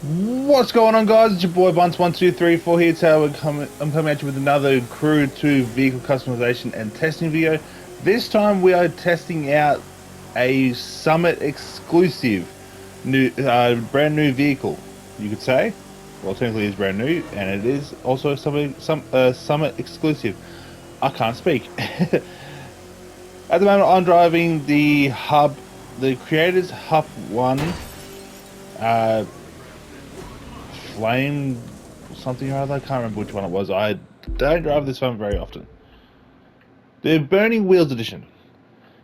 What's going on, guys? It's your boy Bunce1234 here. Today I'm coming at you with another Crew 2 vehicle customization and testing video. This time we are testing out a Summit exclusive new, brand new vehicle. You could say, well, technically it's brand new, and it is also Summit exclusive. I can't speak. At the moment, I'm driving the Creators Hub One. Uh, Flame something or other. I can't remember which one it was. I don't drive this one very often. The Burning Wheels edition.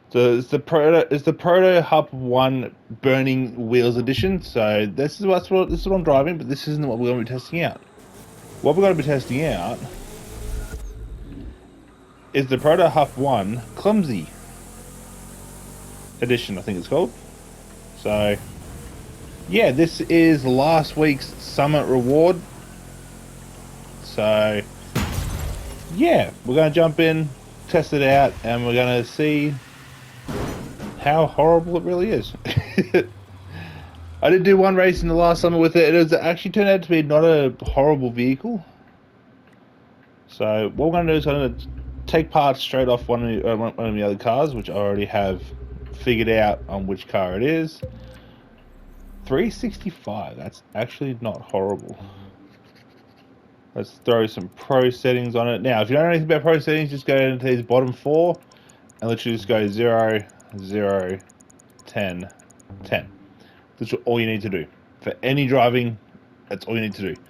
So it's the Proto Hub One Burning Wheels edition. So this is what I'm driving, but this isn't what we're going to be testing out. What we're going to be testing out is the Proto Hub One Clumsy edition, I think it's called. So yeah, this is last week's Summit reward. So yeah, we're going to jump in, test it out, and we're going to see how horrible it really is. I did do one race in the last summer with it. It has actually turned out to be not a horrible vehicle. So what we're going to do is I'm going to take parts straight off one of the other cars, which I already have figured out on which car it is. 365, that's actually not horrible. Let's throw some pro settings on it. Now, if you don't know anything about pro settings, just go into these bottom four and literally just go 0, 0, 10, 10. That's all you need to do. For any driving, that's all you need to do.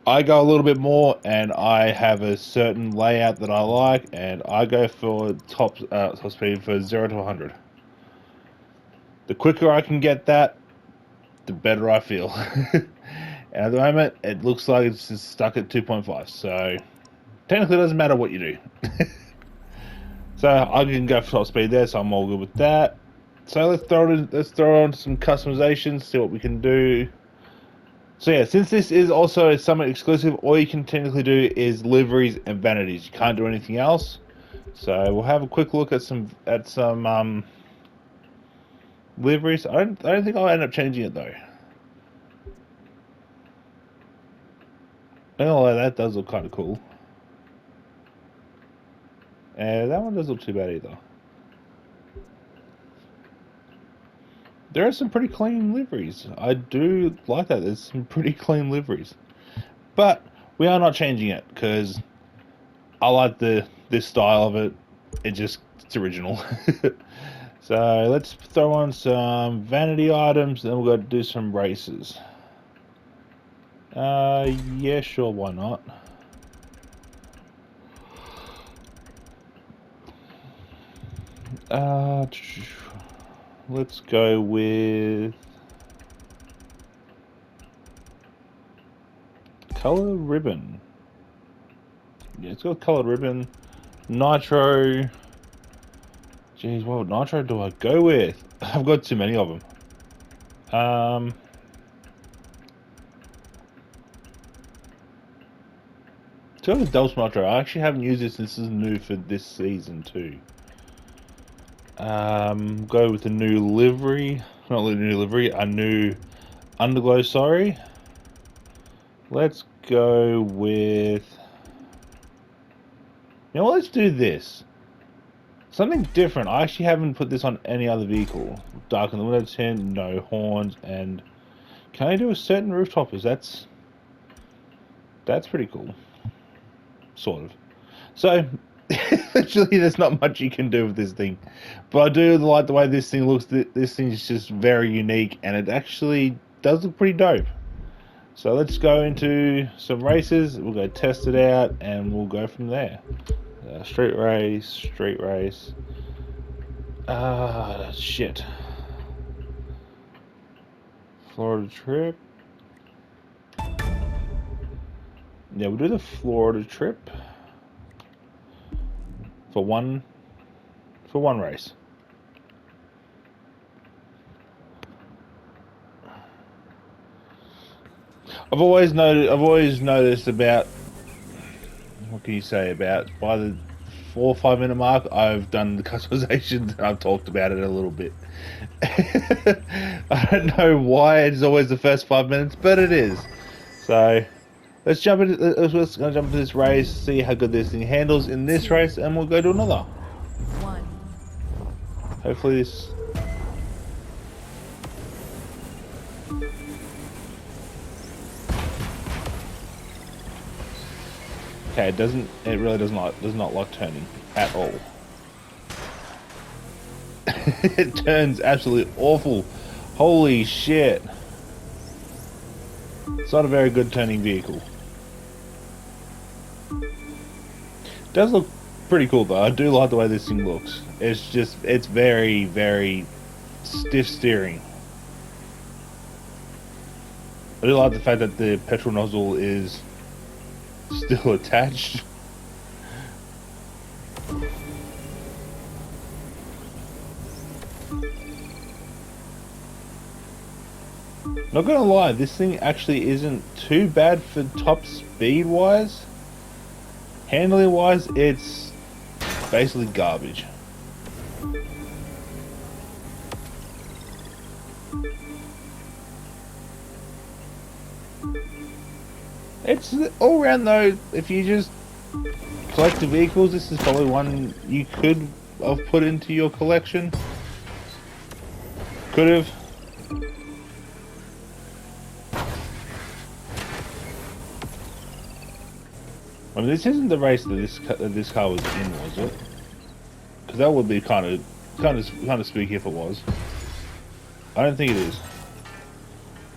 I go a little bit more and I have a certain layout that I like, and I go for top speed for 0 to 100. The quicker I can get that, the better I feel. And at the moment, it looks like it's just stuck at 2.5. So technically, it doesn't matter what you do. So I can go for top speed there, so I'm all good with that. So let's throw on some customizations, see what we can do. So yeah, since this is also a Summit exclusive, all you can technically do is liveries and vanities. You can't do anything else. So we'll have a quick look at some liveries. I don't think I'll end up changing it though. Oh, that does look kind of cool. That one doesn't look too bad either. There are some pretty clean liveries. I do like that. There's some pretty clean liveries. But we are not changing it because I like this style of it. It's original. So let's throw on some vanity items, then we'll go do some races. Yeah, sure, why not? Let's go with color ribbon. Yeah, it's got colored ribbon. Nitro. Jeez, what nitro do I go with? I've got too many of them. Let's go with Delta Nitro. I actually haven't used this. This is new for this season too. Go with the new livery. Not the new livery, a new underglow, sorry. Let's go with... You know what, let's do this. Something different. I actually haven't put this on any other vehicle. Darken the window tint, no horns, and... Can I do a certain rooftop? That's pretty cool. Sort of. So... Literally, there's not much you can do with this thing, but I do like the way this thing looks. This thing is just very unique, and it actually does look pretty dope. So let's go into some races. We'll go test it out, and we'll go from there. Street race. Shit. Florida trip. Yeah, we'll do the Florida trip. For one race. I've always noticed about, what can you say, about by the 4 or 5 minute mark, I've done the customizations and I've talked about it a little bit. I don't know why it's always the first 5 minutes, but it is. So let's jump into this race, see how good this thing handles in this race, and we'll go to another. Hopefully this. Okay, it really does not like turning at all. It turns absolutely awful. Holy shit. It's not a very good turning vehicle. It does look pretty cool though. I do like the way this thing looks. It's very, very stiff steering. I do like the fact that the petrol nozzle is still attached. Not gonna lie, this thing actually isn't too bad for top speed wise. Handling wise, it's basically garbage. It's all around though, if you just collect the vehicles, this is probably one you could have put into your collection. Could have. I mean, this isn't the race that this car was in, was it? Because that would be kind of spooky if it was. I don't think it is.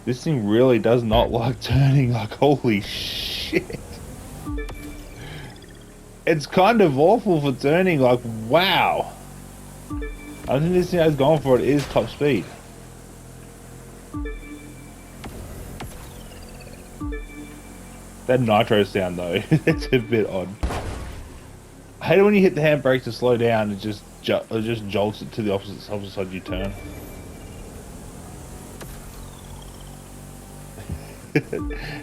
This thing really does not like turning. Like, holy shit! It's kind of awful for turning. Like, wow. I think this thing has gone for it is top speed. That nitro sound though, it's a bit odd. I hate it when you hit the handbrake to slow down. It just jolts it to the opposite side you turn.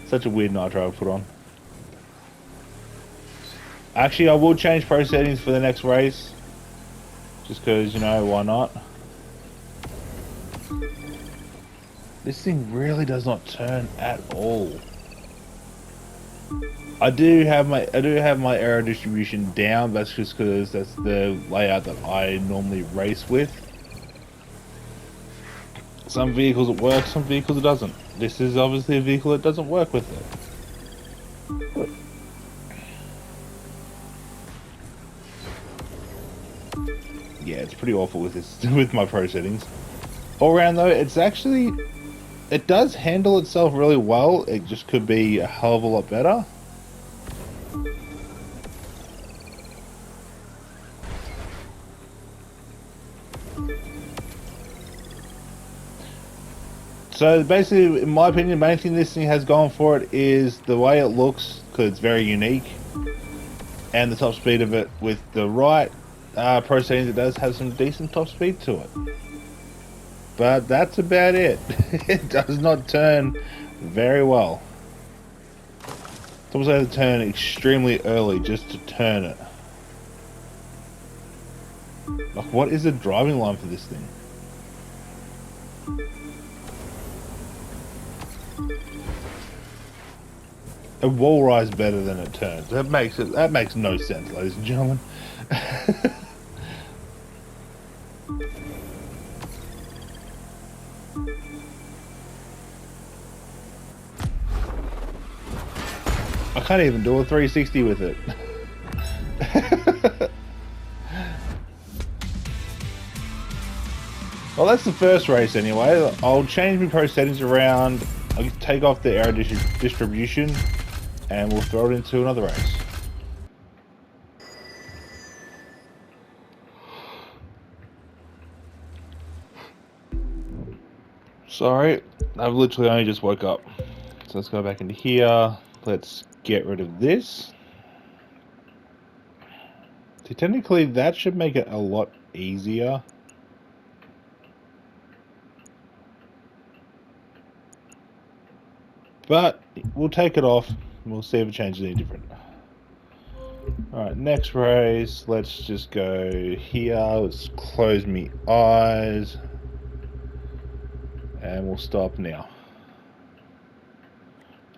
Such a weird nitro I put on. Actually, I will change pro settings for the next race, just because, you know, why not? This thing really does not turn at all. I do have my aero distribution down. That's just because that's the layout that I normally race with. Some vehicles it works, some vehicles it doesn't. This is obviously a vehicle that doesn't work with it. Yeah, it's pretty awful with this with my pro settings. All around though, it does handle itself really well. It just could be a hell of a lot better. So basically, in my opinion, the main thing this thing has gone for it is the way it looks, because it's very unique, and the top speed of it. With the right pro settings, it does have some decent top speed to it. But that's about it. It does not turn very well. It's almost like to turn extremely early just to turn it. Like, what is the driving line for this thing? A wall rise better than it turns. That makes no sense, ladies and gentlemen. I can't even do a 360 with it. Well, that's the first race anyway. I'll change my pro settings around. I'll take off the aero distribution, and we'll throw it into another race. Sorry, I've literally only just woke up. So let's go back into here. Let's get rid of this. So technically that should make it a lot easier. But we'll take it off and we'll see if it changes any different. Alright, next race, let's just go here, let's close me eyes, and we'll stop now.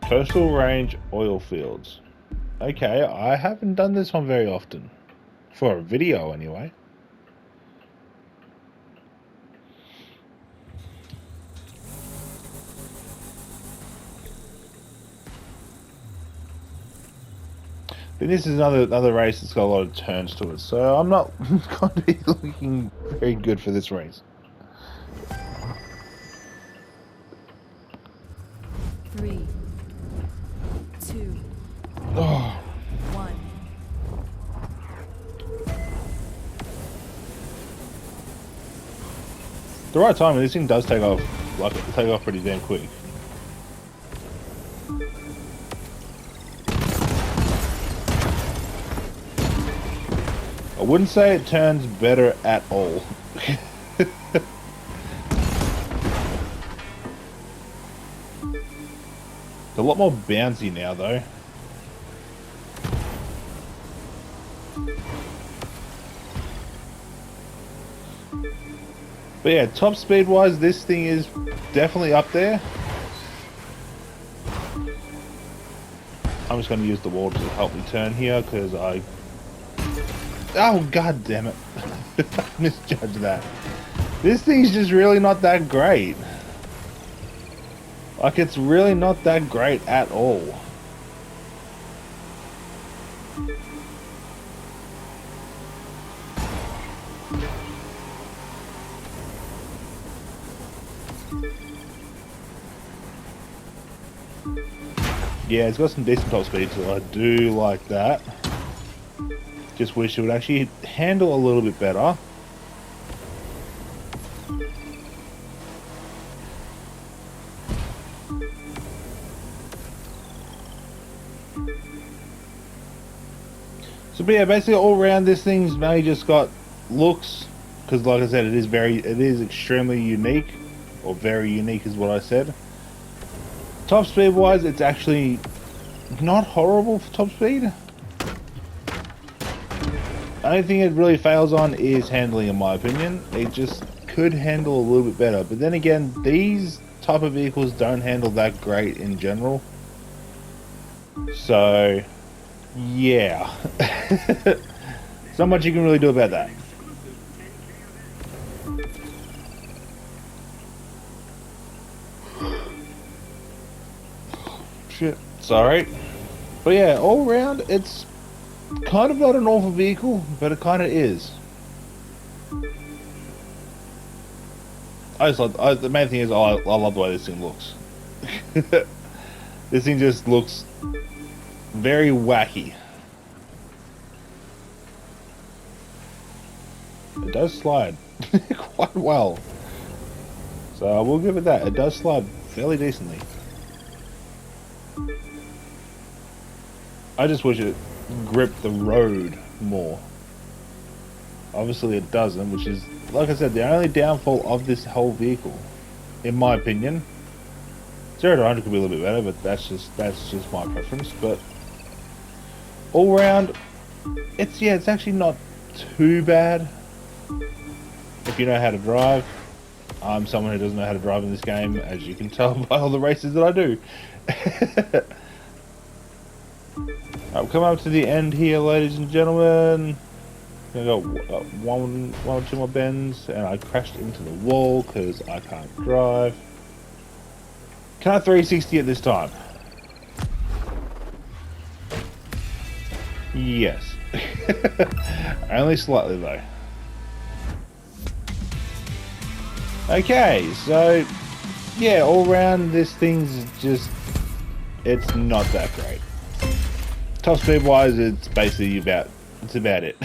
Coastal Range oil fields. Okay, I haven't done this one very often. For a video, anyway. But this is another race that's got a lot of turns to it, so I'm not going to be looking very good for this race. 3, 2, Oh. 1. The right time, this thing does take off, pretty damn quick. I wouldn't say it turns better at all. It's a lot more bouncy now, though. But yeah, top speed wise, this thing is definitely up there. I'm just going to use the wall to help me turn here because I... Oh, god damn it. Misjudged that. This thing's just really not that great. Like, it's really not that great at all. Yeah, it's got some decent top speed, so I do like that. Just wish it would actually handle a little bit better. So, but yeah, basically all around this thing's mainly just got looks, because like I said, it is extremely unique, or very unique is what I said. Top speed wise, it's actually not horrible for top speed. The only thing it really fails on is handling, in my opinion. It just could handle a little bit better, but then again, these type of vehicles don't handle that great in general. So yeah. There's not much you can really do about that. Shit. Sorry. But yeah, all around, it's kind of not an awful vehicle, but it kind of is. The main thing is, I love the way this thing looks. This thing just looks very wacky. It does slide quite well. So I will give it that. It does slide fairly decently. I just wish it gripped the road more. Obviously it doesn't, which is, like I said, the only downfall of this whole vehicle, in my opinion. 0 to 100 could be a little bit better, but that's just my preference. But all round, it's actually not too bad if you know how to drive. I'm someone who doesn't know how to drive in this game, as you can tell by all the races that I do. I've come up to the end here, ladies and gentlemen. I got one or two more bends, and I crashed into the wall because I can't drive. Can I 360 at this time? Yes. Only slightly though. Okay, so yeah, all round this thing's just, it's not that great. Top speed wise, it's basically about it.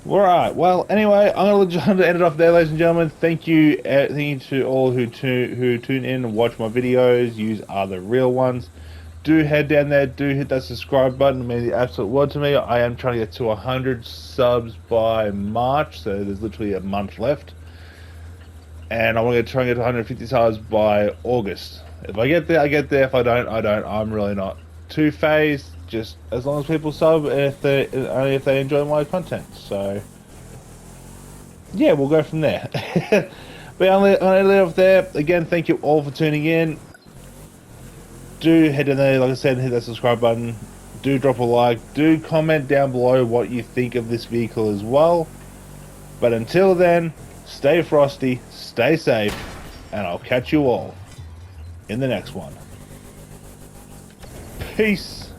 Alright, well, anyway, I'm going to end it off there, ladies and gentlemen. Thank you to all who tune in and watch my videos. Yous are the real ones. Do head down there, do hit that subscribe button. It means the absolute world to me. I am trying to get to 100 subs by March, so there's literally a month left. And I want to try and get to 150 subs by August. If I get there, I get there. If I don't, I don't. I'm really not too phased. Just as long as people sub, and only if they enjoy my content. So yeah, we'll go from there. But I'll leave it off there. Again, thank you all for tuning in. Do head in there, like I said, hit that subscribe button. Do drop a like. Do comment down below what you think of this vehicle as well. But until then, stay frosty, stay safe, and I'll catch you all in the next one. Peace.